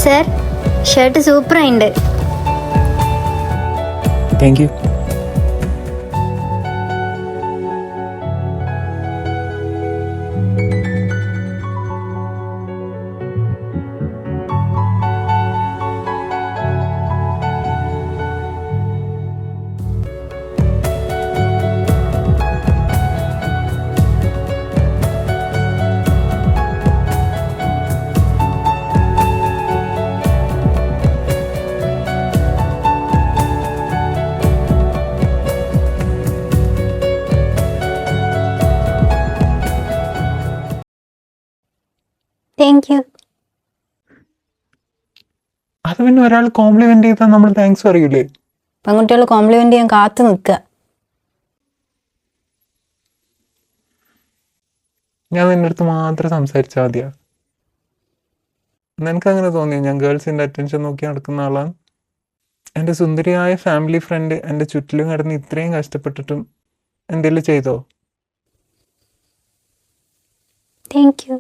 Sir, shirt സൂപ്പറായിണ്ട്. Thank you. Thank you. അത് പിന്നെ ഒരാൾ കോംപ്ലിമെന്റ് ചെയ്താൽ നമ്മൾ താങ്ക്സ് പറയൂലേ? പെൺകുട്ടികൾ കോംപ്ലിമെന്റ് ചെയ്യാൻ കാത്തു നിൽക്കുക. ഞാൻ നിന്റെ അടുത്ത് മാത്രം സംസാരിച്ചാൽ മതിയാ? നിനക്കങ്ങനെ തോന്നിയോ ഞാൻ ഗേൾസിന്റെ അറ്റൻഷൻ നോക്കി നടക്കുന്ന ആളാണ്? എൻ്റെ സുന്ദരിയായ ഫാമിലി ഫ്രണ്ട് എൻ്റെ ചുറ്റിലും കിടന്ന് ഇത്രയും കഷ്ടപ്പെട്ടിട്ടും എന്തെങ്കിലും ചെയ്തോ? Thank you.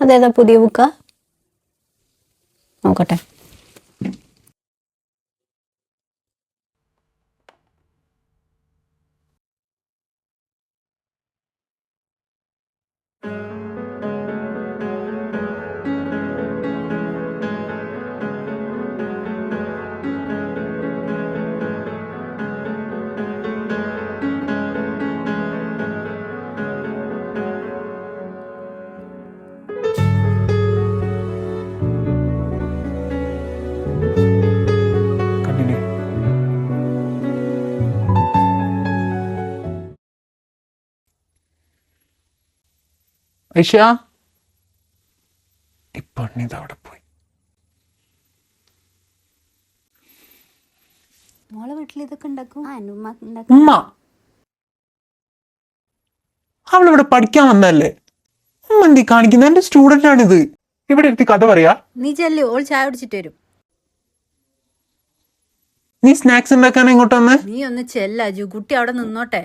അതേതാ പുതിയ ബുക്കാ? നോക്കട്ടെ. കണ്ടിന്യൂ. ഐഷ, ഇപ്പൊ അവിടെ പോയി. മോളെ വീട്ടിൽ ഇതൊക്കെ ഉണ്ടാക്കും. ഉമ്മ അവളിവിടെ പഠിക്കാൻ വന്നല്ലേ? ഉമ്മ എന്തി കാണിക്കുന്ന? എന്റെ സ്റ്റുഡന്റ് ആണിത്. ഇവിടെ ഇരുത്തി കഥ പറയാ? നീ ചെല്ലു, ഓൾ ചായ കുടിച്ചിട്ട് വരും. നീ സ്നാക്സ് ഉണ്ടാക്കാൻ ഇങ്ങോട്ട് വന്നേ? നീ ഒന്ന് ചെല്ല അജു, കുട്ടി അവിടെ നിന്നോട്ടെ.